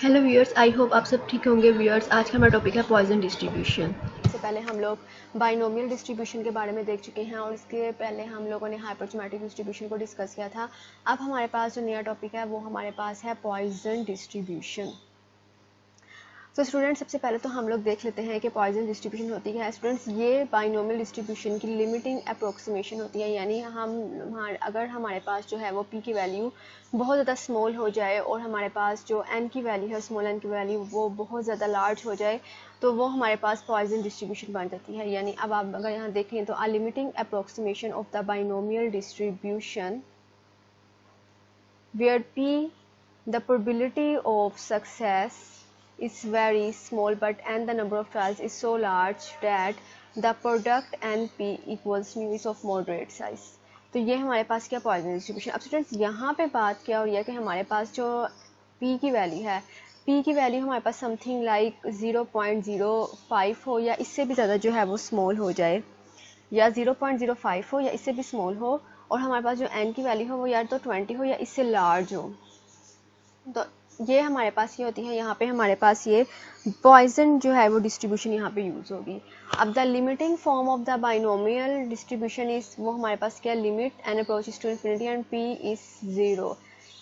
Hello viewers, I hope आप सब ठीक होंगे। व्यूअर्स, आज का हमारा टॉपिक है पॉइजन डिस्ट्रीब्यूशन। इससे पहले हम लोग बाइनोमियल डिस्ट्रीब्यूशन के बारे में देख चुके हैं और इसके पहले हम लोगों ने हाइपरजोमेट्रिक डिस्ट्रीब्यूशन को डिस्कस किया था। अब हमारे पास जो नया टॉपिक है वो हमारे पास है पॉइजन डिस्ट्रीब्यूशन। तो स्टूडेंट्स, सबसे पहले तो हम लोग देख लेते हैं कि पॉइजन डिस्ट्रीब्यूशन होती है। स्टूडेंट्स, ये बाइनोमियल डिस्ट्रीब्यूशन की लिमिटिंग अप्रोक्सीमेशन होती है, यानी अगर हमारे पास जो है वो पी की वैल्यू बहुत ज़्यादा स्मॉल हो जाए और हमारे पास जो एन की वैल्यू है, स्मॉल एन की वैल्यू, वो बहुत ज़्यादा लार्ज हो जाए तो वो हमारे पास पॉइजन डिस्ट्रीब्यूशन बन जाती है। यानी अब आप अगर यहाँ देखें तो a limiting approximation of the binomial distribution where p the probability of success is very small but n the number of trials is so large that the product np equals mu is of moderate size। तो ये हमारे पास क्या Poisson distribution. अब students, यहाँ पे बात क्या हो रही है कि हमारे पास जो p की वैल्यू है, p की वैल्यू हमारे पास समथिंग लाइक 0.05 हो या इससे भी ज़्यादा जो है वो स्मॉल हो जाए, या 0.05 हो या इससे भी स्मॉल हो, और हमारे पास जो n की वैल्यू हो वो या तो 20 हो या इससे लार्ज हो। तो ये हमारे पास ये होती है, यहाँ पे हमारे पास ये पॉइजन जो है वो डिस्ट्रीब्यूशन यहाँ पे यूज़ होगी। अब the limiting form of the binomial distribution is, वो हमारे पास क्या, limit N approaches to infinity and P is 0।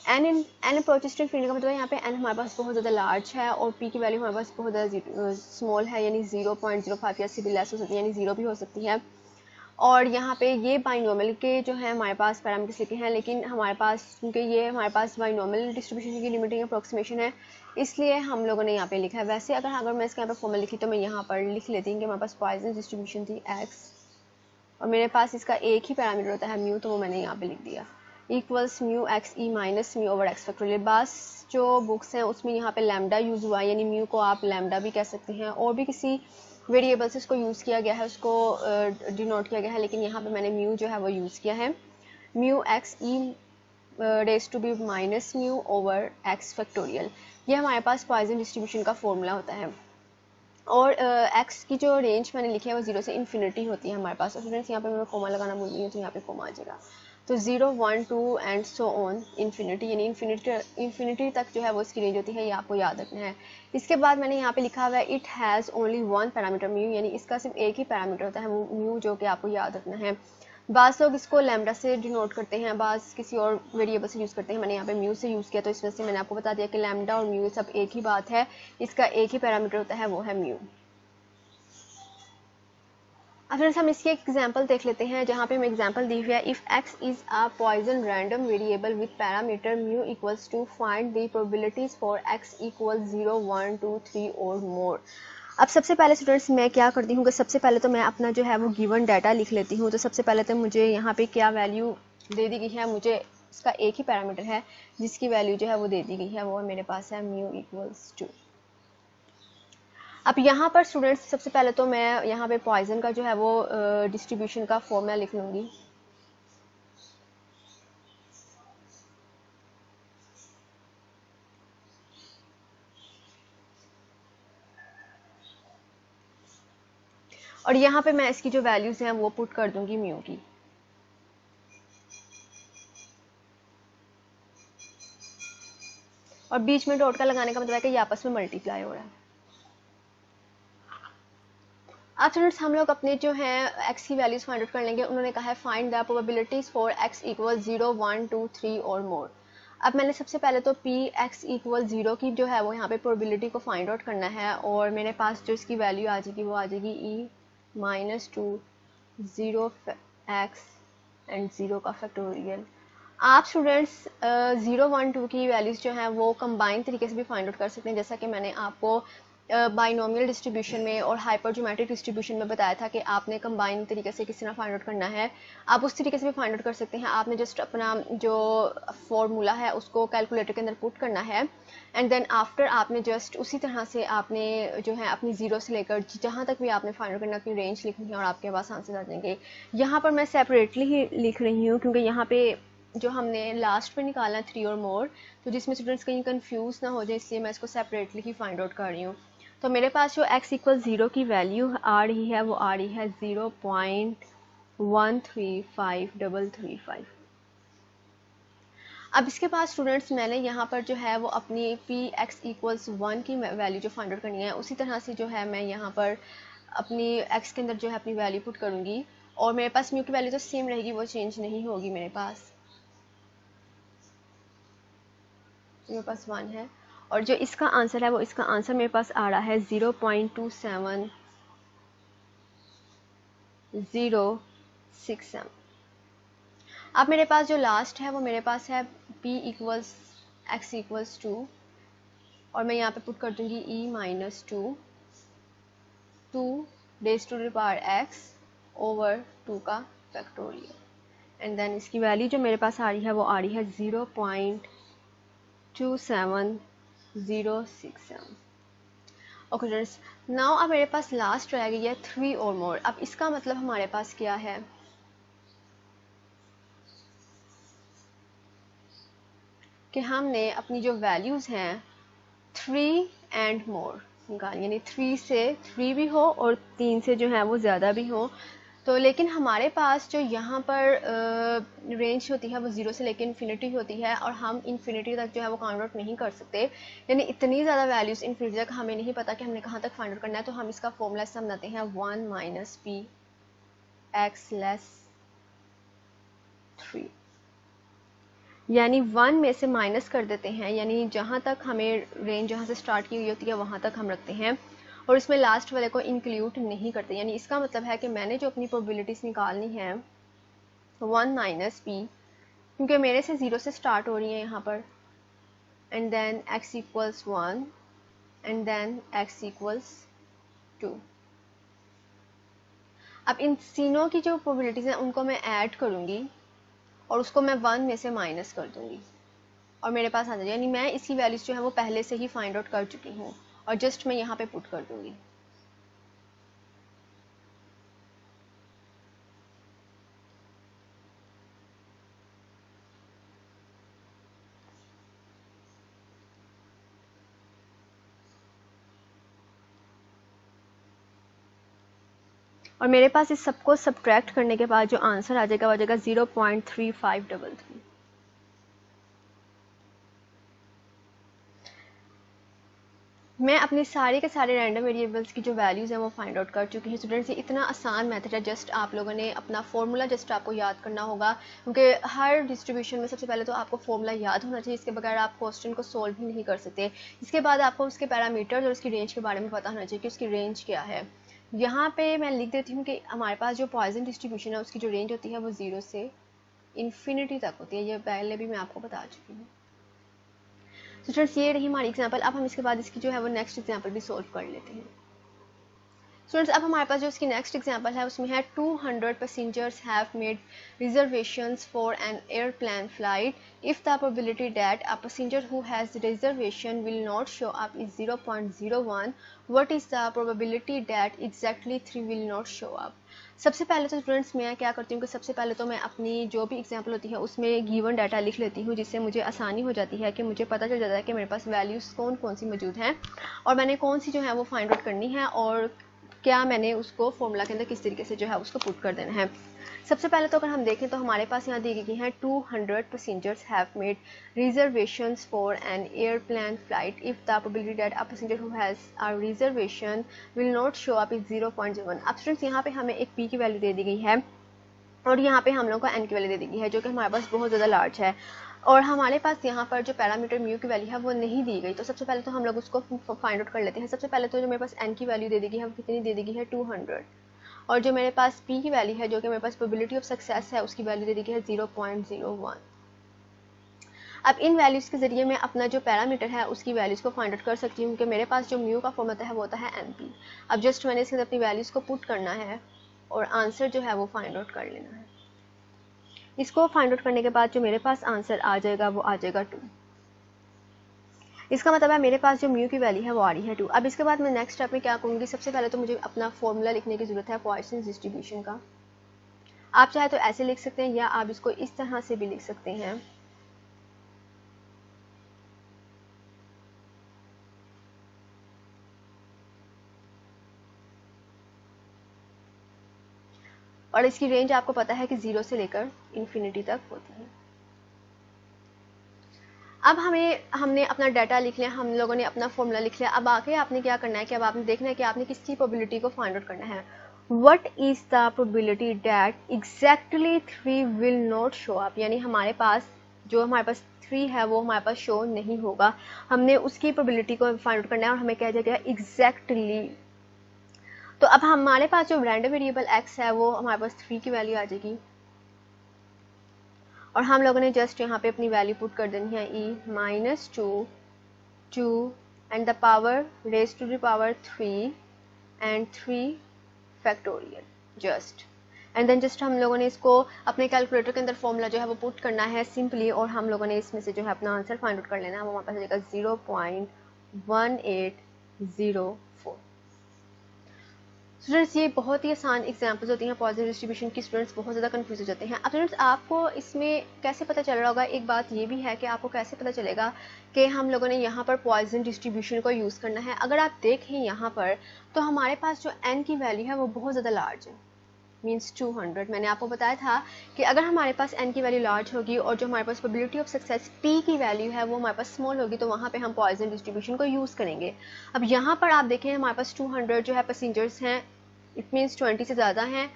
N approaches to infinity का मतलब यहाँ पे एन हमारे पास बहुत ज़्यादा लार्ज है और पी की वैल्यू हमारे पास बहुत ज़्यादा स्मॉल है, यानी 0.05 या इससे भी लेस हो सकती है, यानी 0 भी हो सकती है। और यहाँ पे ये बाइनोमियल के जो है हमारे पास पैरामीटर्स लिखे हैं, लेकिन हमारे पास क्योंकि ये हमारे पास बाइनोमियल डिस्ट्रीब्यूशन की लिमिटिंग अप्रोक्सीमेशन है, इसलिए हम लोगों ने यहाँ पे लिखा है। वैसे अगर मैं इसके यहाँ पर फॉर्मूला लिखी तो मैं यहाँ पर लिख लेती हूँ कि हमारे पास पॉइजन डिस्ट्रीब्यूशन थी x, और मेरे पास इसका एक ही पैरामीटर होता है म्यू, तो वो मैंने यहाँ पे लिख दिया equals mu x e minus mu over x factorial. बस जो बुक्स हैं उसमें यहाँ पे लैम्डा यूज़ हुआ है, यानी म्यू को आप लैम्डा भी कह सकते हैं, और भी किसी वेरिएबल से उसको यूज़ किया गया है, उसको डिनोट किया गया है, लेकिन यहाँ पे मैंने म्यू जो है वो यूज़ किया है। Mu x E raise to be minus mu over x factorial, ये हमारे पास पॉइजन डिस्ट्रीब्यूशन का फॉर्मूला होता है। और एक्स की जो रेंज मैंने लिखी है वो 0 से इन्फिनिटी होती है हमारे पास। और स्टूडेंट्स, यहाँ पे मैं कोमा लगाना भूल गई हूँ, तो यहाँ पे कोमा आ जाएगा। तो 0 1 2 एंड सो ऑन इन्फिनिटी, यानी इन्फिनिटी तक जो है वो इसकी रेंज होती है, ये आपको याद रखना है। इसके बाद मैंने यहाँ पे लिखा हुआ है it has only one parameter mu, यानी इसका सिर्फ एक ही पैरामीटर होता है वो म्यू, जो कि आपको याद रखना है। बाज़ लोग इसको लैम्डा से डिनोट करते हैं, बाज़ किसी और वेरिएबल से यूज़ करते हैं, मैंने यहाँ पे म्यू से यूज़ किया, तो इस वजह से मैंने आपको बता दिया कि लैम्डा और म्यू सब एक ही बात है, इसका एक ही पैरामीटर होता है, वो है म्यू। अब फ्रेंड्स, हम इसकी एक एग्जांपल देख लेते हैं, जहाँ पे हमें एग्जांपल दी हुई है if x is a Poisson random variable with parameter mu equals to find the probabilities for x equal 0 1 2 3 और मोर। अब सबसे पहले स्टूडेंट्स मैं क्या करती हूँ कि सबसे पहले तो मैं अपना जो है वो गिवन डाटा लिख लेती हूँ। तो सबसे पहले तो मुझे यहाँ पे क्या वैल्यू दे दी गई है, मुझे इसका एक ही पैरामीटर है जिसकी वैल्यू जो है वो दे दी गई है, वो मेरे पास है म्यू इक्वल्स टू। अब यहाँ पर स्टूडेंट्स, सबसे पहले तो मैं यहाँ पे पॉइजन का जो है वो डिस्ट्रीब्यूशन का फॉर्मूला लिख लूँगी। और यहाँ पे मैं इसकी जो वैल्यूज़ हैं वो पुट कर दूँगी म्यू की। और बीच में डॉट का लगाने का मतलब है कि ये आपस में मल्टीप्लाई हो रहा है। अब स्टूडेंट्स, हम लोग अपने जो है x की वैल्यूज फाइंड आउट कर लेंगे। उन्होंने कहा है find the probabilities for x equal 0 1 2 3 और मोर। अब मैंने सबसे पहले तो p x इक्वल 0 की जो है वो यहाँ पे प्रोबेबिलिटी को फाइंड आउट करना है, और मेरे पास जो इसकी वैल्यू आ जाएगी वो आ जाएगी e माइनस 2 0 x एंड 0 का फैक्टोरियल। आप स्टूडेंट्स 0 1 2 की वैल्यूज़ जो हैं वो कंबाइन तरीके से भी फाइंड आउट कर सकते हैं, जैसा कि मैंने आपको बाइनोमियल डिस्ट्रीब्यूशन में और हाइपरजोमेट्रिक डिस्ट्रीब्यूशन में बताया था कि आपने कंबाइन तरीके से किस तरह फाइंड आउट करना है। आप उस तरीके से भी फाइंड आउट कर सकते हैं। आपने जस्ट अपना जो फॉर्मूला है उसको कैलकुलेटर के अंदर पुट करना है, एंड देन आफ्टर आपने जस्ट उसी तरह से आपने जो है अपनी 0 से लेकर जहाँ तक भी आपने फाइंड आउट करना, अपनी रेंज लिखनी है और आपके पास आंसर आ जाएंगे। यहाँ पर मैं सेपरेटली ही लिख रही हूँ क्योंकि यहाँ पे जो हमने लास्ट में निकालना है 3 और मोर, तो जिसमें स्टूडेंट्स कहीं कंफ्यूज ना हो जाए, इसलिए मैं इसको सेपरेटली ही फाइंड आउट कर रही हूँ। तो मेरे पास जो x इक्वल 0 की वैल्यू आ रही है वो आ रही है 0.135335। अब इसके बाद स्टूडेंट्स मैंने यहाँ पर जो है वो अपनी पी एक्स इक्वल्स 1 की वैल्यू जो फाइंड आउट करनी है, उसी तरह से जो है मैं यहाँ पर अपनी एक्स के अंदर जो है अपनी वैल्यू पुट करूँगी और मेरे पास म्यू की वैल्यू तो सेम रहेगी, वो चेंज नहीं होगी मेरे पास 1 है। और जो इसका आंसर है वो इसका आंसर मेरे पास आ रहा है 0.27067। अब मेरे पास जो लास्ट है वो मेरे पास है p इक्वल्स एक्स इक्वल्स 2 और मैं यहाँ पे पुट कर दूंगी e minus 2 raise to the power x over 2 का फैक्टोरियल, एंड देन इसकी वैल्यू जो मेरे पास आ रही है वो आ रही है 0.27067। ओके फ्रेंड्स, नाउ अब मेरे पास लास्ट रह गई है 3 और मोर। अब इसका मतलब हमारे पास क्या है कि हमने अपनी जो वैल्यूज़ हैं 3 एंड मोर निकाली, यानी 3 से 3 भी हो और 3 से जो है वो ज़्यादा भी हो। तो लेकिन हमारे पास जो यहाँ पर रेंज होती है वो 0 से लेकर इन्फिनिटी होती है और हम इन्फिनिटी तक जो है वो काउंट आउट नहीं कर सकते, यानी इतनी ज़्यादा वैल्यूज़ इन्फिनिटी तक हमें नहीं पता कि हमने कहाँ तक फाइंड आउट करना है। तो हम इसका फॉर्मूला इस बनाते हैं 1 माइनस पी एक्स लेस 3, यानी 1 में से माइनस कर देते हैं, यानी जहाँ तक हमें रेंज जहाँ से स्टार्ट की हुई होती है वहाँ तक हम रखते हैं और इसमें लास्ट वाले को इंक्लूड नहीं करते। यानी इसका मतलब है कि मैंने जो अपनी प्रोबेबिलिटीज़ निकालनी है 1 माइनस पी, क्योंकि मेरे से 0 से स्टार्ट हो रही है यहाँ पर, and then x equals 1 and then x equals 2। अब इन तीनों की जो प्रोबेबिलिटीज़ हैं उनको मैं ऐड करूँगी और उसको मैं 1 में से माइनस कर दूँगी और मेरे पास आ जाएगा, यानी मैं इसकी वैल्यूज़ जो है वो पहले से ही फाइंड आउट कर चुकी हूँ और जस्ट मैं यहाँ पे पुट कर दूँगी। और मेरे पास इस सबको सब्ट्रैक्ट करने के बाद जो आंसर आ जाएगा वो आ जाएगा 0.3533। मैं अपने सारे के सारे रैंडम वेरिएबल्स की जो वैल्यूज़ हैं वो फाइंड आउट कर चुकी हूँ। स्टूडेंट्स, ये इतना आसान मेथड है, जस्ट आप लोगों ने अपना फॉर्मूला जस्ट आपको याद करना होगा, क्योंकि हर डिस्ट्रीब्यूशन में सबसे पहले तो आपको फॉर्मूला याद होना चाहिए, इसके बगैर आप क्वेश्चन को सोल्व ही नहीं कर सकते। इसके बाद आपको उसके पैरामीटर्स और उसकी रेंज के बारे में पता होना चाहिए कि उसकी रेंज क्या है। यहाँ पे मैं लिख देती हूँ कि हमारे पास जो पॉइजन डिस्ट्रीब्यूशन है उसकी जो रेंज होती है वो 0 से इन्फिनिटी तक होती है, ये पहले भी मैं आपको बता चुकी हूँ। तो स्टूडेंट्स, ये रही हमारी एग्जांपल। अब हम इसके बाद इसकी जो है वो नेक्स्ट एग्जांपल भी सोल्व कर लेते हैं। स्टूडेंट्स, अब हमारे पास जो इसकी नेक्स्ट एग्जांपल है उसमें है 200 passengers have made reservations for an airplane flight if the probability that a passenger who has reservation will not show up is 0.01, what is the probability that exactly 3 will not show up? सबसे पहले तो students मैं क्या करती हूँ कि सबसे पहले तो मैं अपनी जो भी एग्जांपल होती है उसमें गिवन डाटा लिख लेती हूँ, जिससे मुझे आसानी हो जाती है कि मुझे पता चल जाता है कि मेरे पास वैल्यूज़ कौन कौन सी मौजूद हैं और मैंने कौन सी जो है वो फाइंड आउट करनी है और क्या मैंने उसको फॉर्मूला के अंदर किस तरीके से जो है उसको पुट कर देना है। सबसे पहले तो अगर हम देखें तो हमारे पास यहाँ दी गई है 200 passengers have made reservations for an airplane flight if the probability that a passenger who has a reservation will not show up is 0.01। अब स्टूडेंट्स, यहाँ पे हमें एक पी की वैल्यू दे दी गई है और यहाँ पे हम लोग को एन की वैल्यू दे दी गई है जो कि हमारे पास बहुत ज़्यादा लार्ज है और हमारे पास यहाँ पर जो पैरामीटर म्यू की वैल्यू है वो नहीं दी गई। तो सबसे पहले तो हम लोग उसको फाइंड आउट कर लेते हैं। सबसे पहले तो जो मेरे पास एन की वैल्यू दे दी गई है वो कितनी दे दी गई है 200 और जो मेरे पास पी की वैल्यू है जो कि मेरे पास प्रोबेबिलिटी ऑफ सक्सेस है उसकी वैल्यू दे दी गई है 0.01। अब इन वैल्यूज़ के ज़रिए मैं अपना जो पैरामीटर है उसकी वैल्यूज़ को फाइंड आउट कर सकती हूँ कि मेरे पास जो म्यू का फॉर्मूला है वो होता है एनपी। अब जस्ट मैंने इसके अंदर अपनी वैल्यूज़ को पुट करना है और आंसर जो है वो फाइंड आउट कर लेना है। इसको फाइंड आउट करने के बाद जो मेरे पास आंसर आ जाएगा वो आ जाएगा 2। इसका मतलब है मेरे पास जो म्यू की वैल्यू है वो आ रही है 2। अब इसके बाद मैं नेक्स्ट स्टेप में क्या करूँगी, सबसे पहले तो मुझे अपना फॉर्मूला लिखने की ज़रूरत है पॉइसन डिस्ट्रीब्यूशन का। आप चाहे तो ऐसे लिख सकते हैं या आप इसको इस तरह से भी लिख सकते हैं। और इसकी रेंज आपको पता है कि 0 से लेकर इन्फिनिटी तक होती है। अब हमने अपना डाटा लिख लिया, हम लोगों ने अपना फॉर्मूला लिख लिया। अब आके आपने क्या करना है कि अब आपने देखना है कि आपने किसकी प्रोबेबिलिटी को फाइंड आउट करना है। What is the probability that exactly 3 will not show up, यानी हमारे पास 3 है वो हमारे पास शो नहीं होगा। हमने उसकी प्रोबेबिलिटी को फाइंड आउट करना है और हमें कह दिया गया एग्जैक्टली। तो अब हमारे पास जो रैंडम वेरिएबल x है वो हमारे पास 3 की वैल्यू आ जाएगी और हम लोगों ने जस्ट यहाँ पे अपनी वैल्यू पुट कर देनी है -2 and the power raise to the power 3 and 3 factorial just, and then just हम लोगों ने इसको अपने कैलकुलेटर के अंदर फॉर्मूला जो है वो पुट करना है सिंपली, और हम लोगों ने इसमें से जो है अपना आंसर फाइंड आउट कर लेना है। वो हमारे पास जाएगा 0.1804। स्टूडेंट्स ये बहुत ही आसान एग्जांपल्स होती हैं पॉजिटिव डिस्ट्रीब्यूशन की, स्टूडेंट्स बहुत ज़्यादा कंफ्यूज हो जाते हैं। अब स्टूडेंट्स आपको इसमें कैसे पता चल रहा होगा, एक बात ये भी है कि आपको कैसे पता चलेगा कि हम लोगों ने यहाँ पर पॉइजन डिस्ट्रीब्यूशन को यूज़ करना है। अगर आप देखें यहाँ पर तो हमारे पास जो n की वैल्यू है वो बहुत ज़्यादा लार्ज है, मीन्स 200। मैंने आपको बताया था कि अगर हमारे पास n की वैल्यू लार्ज होगी और जो हमारे पास प्रोबेबिलिटी ऑफ सक्सेस p की वैल्यू है वो हमारे पास स्मॉल होगी, तो वहाँ पे हम पॉइजन डिस्ट्रीब्यूशन को यूज़ करेंगे। अब यहाँ पर आप देखें हमारे पास 200 जो है पैसेंजर्स हैं, इट मीन्स 20 से ज़्यादा हैं,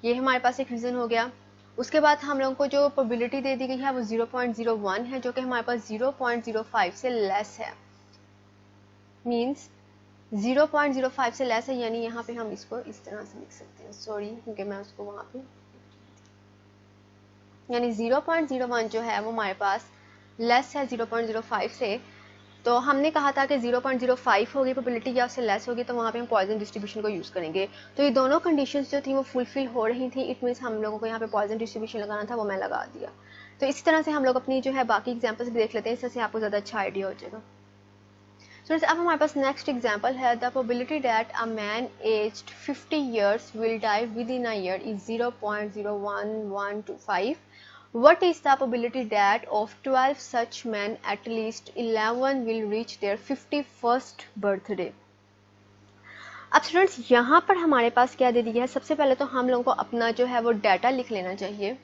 ये हमारे पास एक रीज़न हो गया। उसके बाद हम लोगों को जो प्रोबेबिलिटी दे दी गई है वो 0.01 है, जो कि हमारे पास 0.05 से लेस है, मीन्स 0.05 से लेस है, यानी यहाँ पे हम इसको इस तरह से लिख सकते हैं, सॉरी क्योंकि मैं उसको वहाँ पे, यानी 0.01 जो है वो हमारे पास लेस है 0.05 से। तो हमने कहा था कि 0.05 होगी प्रोबेबिलिटी या उससे लेस होगी, तो वहाँ पे हम पॉइजन डिस्ट्रीब्यूशन को यूज़ करेंगे। तो ये दोनों कंडीशंस जो थी वो फुलफिल हो रही थी, इट मीन्स हम लोगों को यहाँ पे पॉइजन डिस्ट्रीब्यूशन लगाना था, वो मैं लगा दिया। तो इसी तरह से हम लोग अपनी जो है बाकी एग्जाम्पल्स भी देख लेते हैं, इससे आपको ज़्यादा अच्छा आइडिया हो जाएगा। So अब हमारे पास नेक्स्ट एग्जाम्पल है, the probability that a man aged 50 years will die within a year is 0.01125. What is the probability that of 12 such men at least 11 will reach their 51st birthday? अब students यहाँ पर हमारे पास क्या दे दिया है, सबसे पहले तो हम लोगों को अपना जो है वो डाटा लिख लेना चाहिए।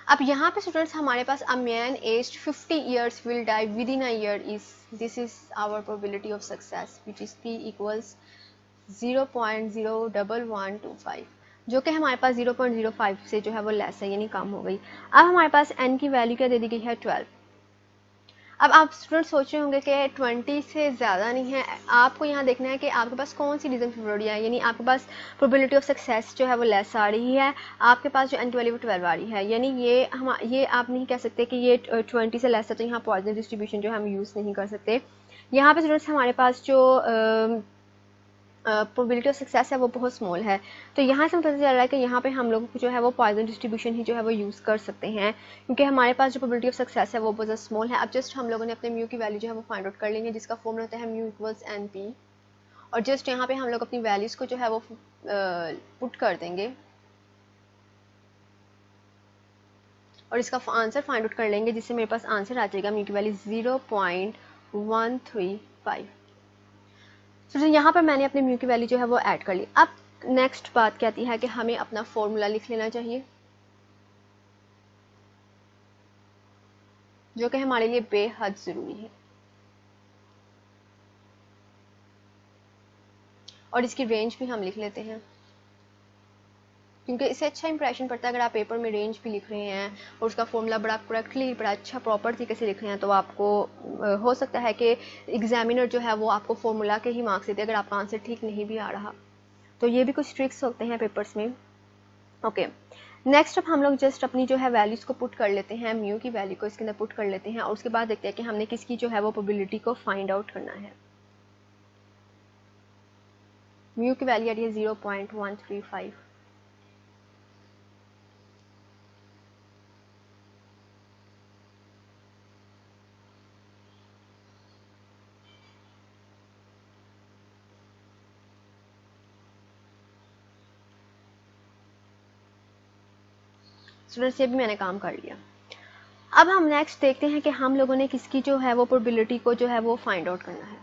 अब यहाँ पे स्टूडेंट्स हमारे पास a man aged 50 years will die within a year is, this is our probability of success which is p equals 0.01125, जो कि हमारे पास 0.05 से जो है वो लेस है, यानी कम हो गई। अब हमारे पास n की वैल्यू क्या दे दी गई है 12। अब आप स्टूडेंट सोच रहे होंगे कि 20 से ज़्यादा नहीं है, आपको यहाँ देखना है कि आपके पास कौन सी रीज़न प्रोबेबिलिटी है, यानी आपके पास प्रोबेबिलिटी ऑफ सक्सेस जो है वो लेस आ रही है, आपके पास जो n की वैल्यू 12 आ रही है, यानी ये आप नहीं कह सकते कि ये 20 से लेस है, तो यहाँ पॉजिटिव डिस्ट्रीब्यूशन जो हम यूज़ नहीं कर सकते। यहाँ पे स्टूडेंट्स हमारे पास जो प्रोबेबिलिटी ऑफ सक्सेस है वो बहुत स्मॉल है, तो यहाँ से पता चल रहा है कि यहाँ पे हम लोगों को जो है वो पॉइजन डिस्ट्रीब्यूशन ही जो है वो यूज़ कर सकते हैं, क्योंकि हमारे पास जो प्रोबेबिलिटी ऑफ सक्सेस है वो बहुत स्मॉल है। अब जस्ट हम लोगों ने अपने म्यू की वैल्यू जो है वो फाइंड आउट कर लेंगे, जिसका फॉर्मूला होता है म्यू इक्वल्स एन पी, और जस्ट यहाँ पे हम लोग अपनी वैल्यूज़ को जो है वो पुट कर देंगे और इसका आंसर फाइंड आउट कर लेंगे, जिससे मेरे पास आंसर आ जाएगा म्यू की वैल्यू 0.135। तो यहाँ पर मैंने अपने म्यू की वैल्यू जो है वो ऐड कर ली। अब नेक्स्ट बात क्या आती है कि हमें अपना फॉर्मूला लिख लेना चाहिए, जो कि हमारे लिए बेहद ज़रूरी है, और इसकी रेंज भी हम लिख लेते हैं, क्योंकि इससे अच्छा इंप्रेशन पड़ता है अगर आप पेपर में रेंज भी लिख रहे हैं और उसका फॉर्मूला बड़ा करेक्टली, बड़ा अच्छा प्रॉपर तरीके से लिख रहे हैं, तो आपको हो सकता है कि एग्जामिनर जो है वो आपको फॉर्मूला के ही मार्क्स देते अगर आपका आंसर ठीक नहीं भी आ रहा। तो ये भी कुछ ट्रिक्स होते हैं पेपर्स में। ओके, नेक्स्ट अब हम लोग जस्ट अपनी जो है वैल्यूज़ को पुट कर लेते हैं, म्यू की वैल्यू को इसके अंदर पुट कर लेते हैं, और उसके बाद देखते हैं कि हमने किसकी जो है वो प्रोबेबिलिटी को फाइंड आउट करना है। म्यू की वैल्यू आ रही है 0.135। स्टूडेंट्स ये भी मैंने काम कर लिया। अब हम नेक्स्ट देखते हैं कि हम लोगों ने किसकी जो है वो प्रोबेबिलिटी को जो है वो फाइंड आउट करना है।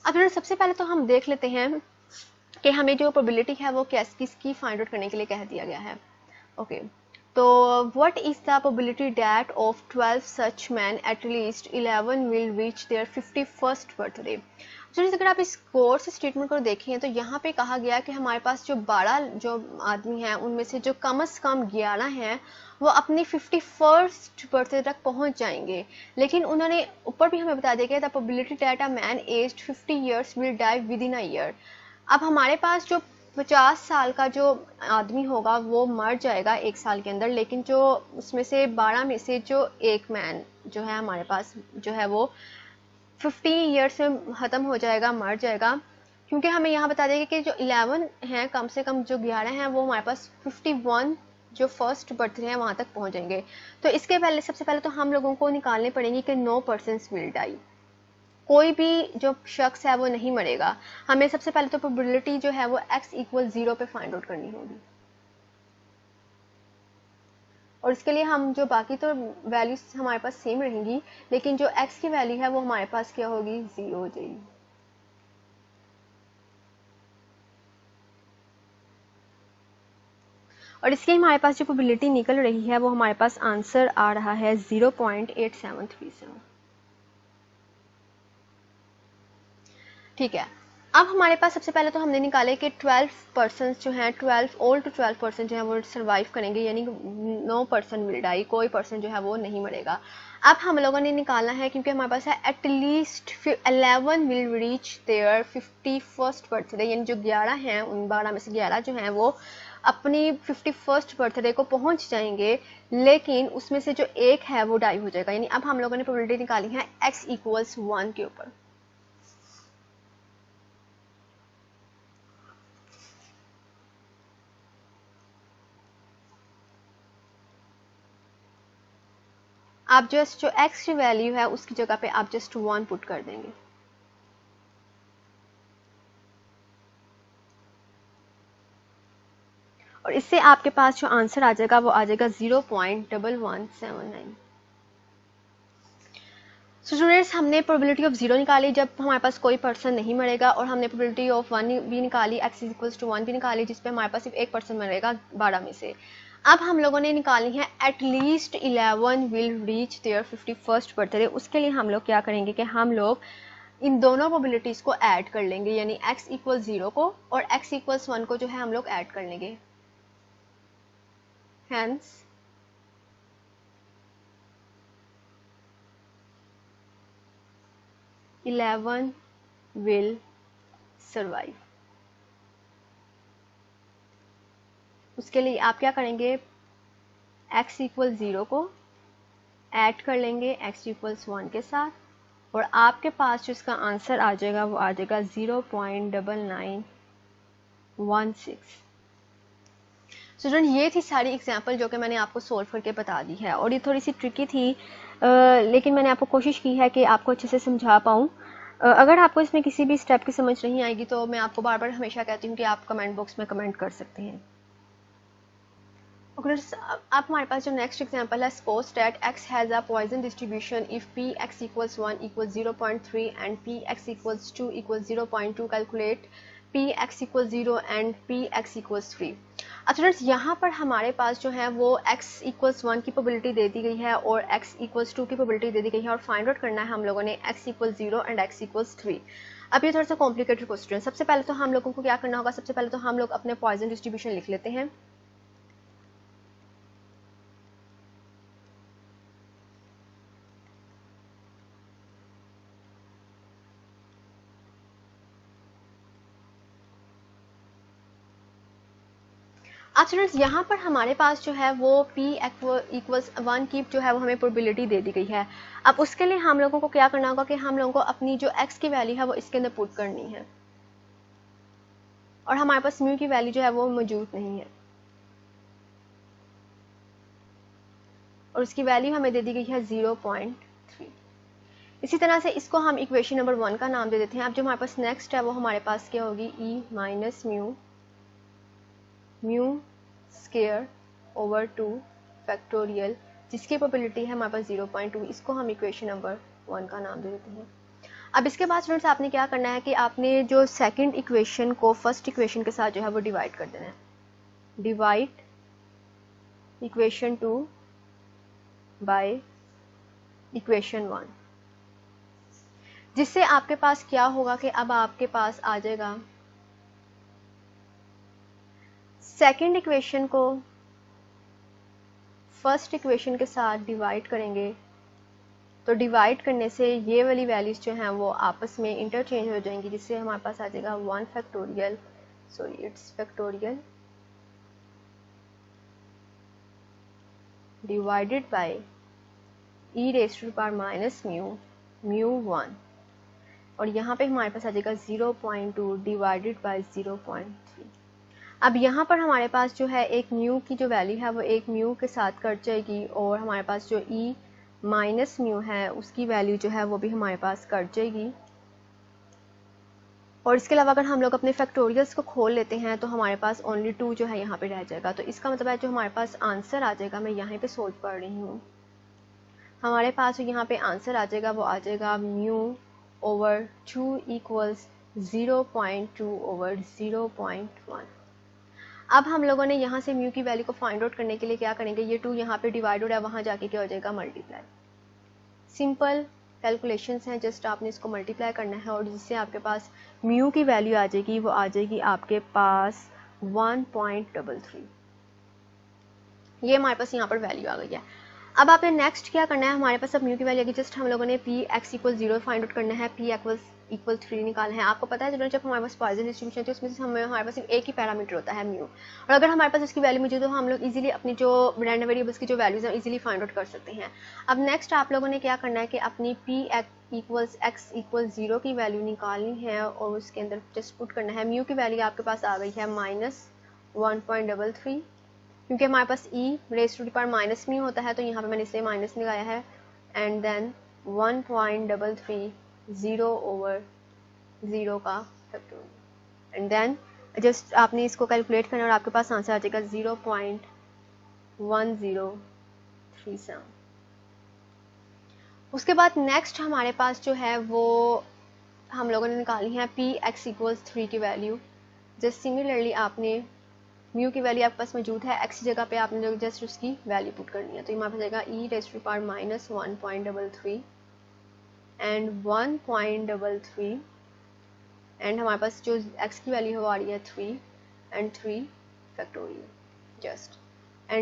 अब सबसे पहले तो हम देख लेते हैं कि हमें जो प्रोबेबिलिटी है वो किसकी फाइंड आउट करने के लिए कह दिया गया है। ओके, तो what is the probability that of 12 such men at least 11 will reach their 51st birthday? तो अगर आप इस कोर्स स्टेटमेंट को देखें तो यहाँ पे कहा गया कि हमारे पास जो 12 जो आदमी हैं उनमें से जो कम से कम 11 हैं वो अपनी 51st बर्थडे तक पहुँच जाएंगे, लेकिन उन्होंने ऊपर भी हमें बता दिया कि the probability that a man aged 50 years will die within a year. अब हमारे पास जो 50 साल का जो आदमी होगा वो मर जाएगा 1 साल के अंदर, लेकिन जो उसमें से 12 में से जो एक मैन जो है हमारे पास जो है वो 50 ईयर्स में ख़त्म हो जाएगा, मर जाएगा, क्योंकि हमें यहाँ बता देंगे कि जो 11 हैं कम से कम जो 11 हैं वो हमारे पास 51 जो फर्स्ट बर्थडे है वहाँ तक पहुँच जाएंगे। तो इसके पहले सबसे पहले तो हम लोगों को निकालने पड़ेंगे कि नो पर्सन्स विल डाई, कोई भी जो शख्स है वो नहीं मरेगा। हमें सबसे पहले तो प्रोबेबिलिटी जो है वो x = 0 पे फाइंड आउट करनी होगी, और इसके लिए हम जो बाकी तो वैल्यूज हमारे पास सेम रहेंगी, लेकिन जो x की वैल्यू है वो हमारे पास क्या होगी, 0 हो जाएगी। और इसकी हमारे पास जो प्रोबेबिलिटी निकल रही है वो हमारे पास आंसर आ रहा है 0.8737। ठीक है, अब हमारे पास सबसे पहले तो हमने निकाले कि 12 पर्सन जो हैं 12 पर्सन जो है वो सर्वाइव करेंगे, यानी नो पर्सन विल डाई, कोई पर्सन जो है वो नहीं मरेगा। अब हम लोगों ने निकालना है, क्योंकि हमारे पास है at least 11 will reach their 51st birthday, यानी जो 11 हैं उन 12 में से 11 जो हैं वो अपनी 51st बर्थडे को पहुंच जाएंगे, लेकिन उसमें से जो एक है वो डाई हो जाएगा। यानी अब हम लोगों ने प्रोबेबिलिटी निकाली है x = 1 के ऊपर। आप जस्ट जो x की वैल्यू है उसकी जगह पे आप जस्ट 1 पुट कर देंगे। और इससे आपके पास जो आंसर आ जाएगा वो आ जाएगा 0.1179। सो स्टूडेंट्स, हमने प्रोबेबिलिटी ऑफ 0 निकाली जब हमारे पास कोई पर्सन नहीं मरेगा, और हमने प्रोबेबिलिटी ऑफ 1 भी निकाली, x = 1 भी निकाली, जिसपे हमारे पास सिर्फ एक पर्सन मरेगा 12 में से। अब हम लोगों ने निकाली है at least 11 will reach their 51st birthday. उसके लिए हम लोग क्या करेंगे कि हम लोग इन दोनों प्रोबेबिलिटीज़ को ऐड कर लेंगे, यानी x = 0 को और x = 1 को जो है हम लोग ऐड कर लेंगे। Hence, "11 will survive"। उसके लिए आप क्या करेंगे, x = 0 को ऐड कर लेंगे x = 1 के साथ, और आपके पास जो इसका आंसर आ जाएगा वो आ जाएगा 0.9916। स्टूडेंट, ये थी सारी एग्जाम्पल जो कि मैंने आपको सोल्व करके बता दी है, और ये थोड़ी सी ट्रिकी थी, लेकिन मैंने आपको कोशिश की है कि आपको अच्छे से समझा पाऊँ। अगर आपको इसमें किसी भी स्टेप की समझ नहीं आएगी तो मैं आपको बार बार हमेशा कहती हूँ कि आप कमेंट बॉक्स में कमेंट कर सकते हैं। अब हमारे पास जो नेक्स्ट एग्जांपल है, suppose that x has a Poisson distribution if px = 1 = 0.3 and px = 2 = 0.2, calculate px = 0 and px = 3। अब स्टूडेंट्स, यहाँ पर हमारे पास जो है वो x = 1 की प्रोबेबिलिटी दे दी गई है और x = 2 की प्रोबेबिलिटी दे दी गई है, और फाइंड आउट करना है हम लोगों ने x = 0 एंड x = 3। अब ये थोड़ा सा कॉम्प्लिकेटेड क्वेश्चन। सबसे पहले तो हम लोगों को क्या करना होगा, सबसे पहले तो हम लोग अपने पॉइजन डिस्ट्रीब्यूशन लिख लेते हैं। अब स्टूडेंट्स, यहाँ पर हमारे पास जो है वो p = 1 की जो है वो हमें प्रोबेबिलिटी दे दी गई है। अब उसके लिए हम लोगों को क्या करना होगा कि हम लोगों को अपनी जो x की वैल्यू है वो इसके अंदर पुट करनी है, और हमारे पास म्यू की वैल्यू जो है वो मौजूद नहीं है, और उसकी वैल्यू हमें दे दी गई है 0.3। इसी तरह से इसको हम इक्वेशन नंबर 1 का नाम दे देते हैं। अब जो हमारे पास नेक्स्ट है वो हमारे पास क्या होगी, e - mu square over 2 factorial, जिसकी प्रोबेबिलिटी है हमारे पास 0.2। इसको हम इक्वेशन नंबर 1 का नाम दे देते हैं। अब इसके बाद स्टूडेंट्स आपने क्या करना है कि आपने जो सेकंड इक्वेशन को फर्स्ट इक्वेशन के साथ जो है वो डिवाइड कर देना है। डिवाइड इक्वेशन 2 बाय इक्वेशन 1, जिससे आपके पास क्या होगा कि अब आपके पास आ जाएगा सेकेंड इक्वेशन को फर्स्ट इक्वेशन के साथ डिवाइड करेंगे, तो डिवाइड करने से ये वाली वैल्यूज जो हैं वो आपस में इंटरचेंज हो जाएंगी, जिससे हमारे पास आ जाएगा 1 factorial, sorry it's factorial divided by e raise to the power minus mu 1, और यहाँ पे हमारे पास आ जाएगा 0.2 डिवाइडेड बाय 0.3। अब यहाँ पर हमारे पास जो है एक म्यू की जो वैल्यू है वो एक म्यू के साथ कट जाएगी, और हमारे पास जो e माइनस म्यू है उसकी वैल्यू जो है वो भी हमारे पास कट जाएगी। और इसके अलावा अगर हम लोग अपने फैक्टोरियल्स को खोल लेते हैं तो हमारे पास ओनली 2 जो है यहाँ पे रह जाएगा। तो इसका मतलब है जो हमारे पास आंसर आ जाएगा, मैं यहाँ पे सोल्व कर रही हूँ, हमारे पास जो यहाँ पे आंसर आ जाएगा वो आ जाएगा म्यू ओवर 2 इक्वल्स 0.2 ओवर 0.1। अब हम लोगों ने यहाँ से म्यू की वैल्यू को फाइंड आउट करने के लिए क्या करेंगे, ये 2 यहाँ पे डिवाइड हो रहा है, वहाँ जाके क्या हो जाएगा मल्टीप्लाई। सिंपल कैलकुलेशंस हैं, जस्ट आपने इसको मल्टीप्लाई करना है और जिससे आपके पास म्यू की वैल्यू आ जाएगी वो आ जाएगी आपके पास 1.33। ये हमारे पास यहाँ पर वैल्यू आ गई है। अब आपने नेक्स्ट क्या करना है, हमारे पास अब म्यू की वैल्यू आएगी, जस्ट हम लोगों ने P x equal 0 find out करना है, पी इक्वल 3 निकालना है। आपको पता है जब हमारे पास पॉइजन डिस्ट्रीब्यूशन है तो उसमें से हमारे पास सिर्फ एक ही पैरामीटर होता है म्यू, और अगर हमारे पास उसकी वैल्यू मुझे तो हम लोग इजीली अपनी जो रैंडम वेरिएबल्स की जो वैल्यूज है इजीली फाइंड आउट कर सकते हैं। अब नेक्स्ट आप लोगों ने क्या करना है कि अपनी पी इक्वल्स एक्स इक्वल 0 की वैल्यू निकालनी है और उसके अंदर जस्ट पुट करना है। म्यू की वैल्यू आपके पास आ गई है -1.33, क्योंकि हमारे पास e raise to the power minus mu होता है तो यहाँ पे मैंने इसे माइनस लगाया है, एंड देन 1.33 0 ओवर 0 का फैक्टोरियल, एंड देन जस्ट आपने इसको कैलकुलेट करना और आपके पास आंसर आ जाएगा 0.1037। उसके बाद नेक्स्ट हमारे पास जो है वो हम लोगों ने निकाली है पी एक्स इक्वल्स 3 की वैल्यू। जस्ट सिमिलरली आपने म्यू की वैल्यू आपके पास मौजूद है, एक्स की जगह पे आपने जस्ट उसकी वैल्यू पुट करनी है, तो हमारे पास जाएगा e raise to the power minus 1.33 and 1.33 and हमारे पास जो x की वैल्यू है वो आ रही है 3 एंड 3 फैक्टोरियल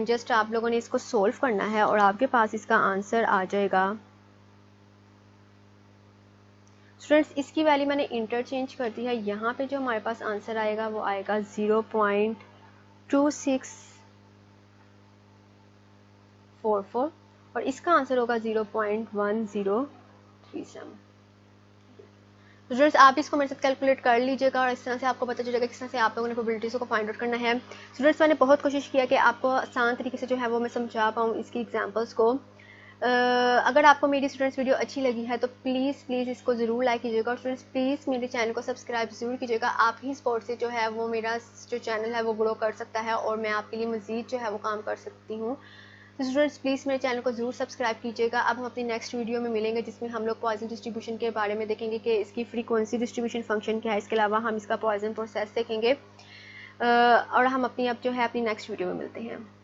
जस्ट आप लोगों ने इसको सोल्व करना है और आपके पास इसका आंसर आ जाएगा। स्टूडेंट्स इसकी वैल्यू मैंने इंटरचेंज कर दी है, यहाँ पे जो हमारे पास आंसर आएगा वो आएगा 0.2644 और इसका आंसर होगा 0.1037। स्टूडेंट्स आप इसको मेरे साथ कैलकुलेट कर लीजिएगा और इस तरह से आपको पता चलेगा किस तरह से आप लोगों ने प्रोबेबिलिटीज़ को फाइंड आउट करना है। स्टूडेंट्स मैंने बहुत कोशिश किया कि आपको आसान तरीके से जो है वो मैं समझा पाऊँ इसकी एग्जांपल्स को। अगर आपको मेरी स्टूडेंट्स वीडियो अच्छी लगी है तो प्लीज़ इसको ज़रूर लाइक कीजिएगा और स्टूडेंट्स प्लीज़ मेरे चैनल को सब्सक्राइब ज़रूर कीजिएगा। आप ही सपोर्ट से जो है वो मेरा जो चैनल है वो ग्रो कर सकता है और मैं आपके लिए मज़ीद जो है वो काम कर सकती हूँ। तो स्टूडेंट्स प्लीज़ मेरे चैनल को ज़रूर सब्सक्राइब कीजिएगा। अब हम अपनी नेक्स्ट वीडियो में मिलेंगे जिसमें हम लोग पॉइजन डिस्ट्रीब्यूशन के बारे में देखेंगे कि इसकी फ्रीक्वेंसी डिस्ट्रीब्यूशन फंक्शन क्या है। इसके अलावा हम इसका पॉइजन प्रोसेस देखेंगे और हम अपनी अब जो है अपनी नेक्स्ट वीडियो में मिलते हैं।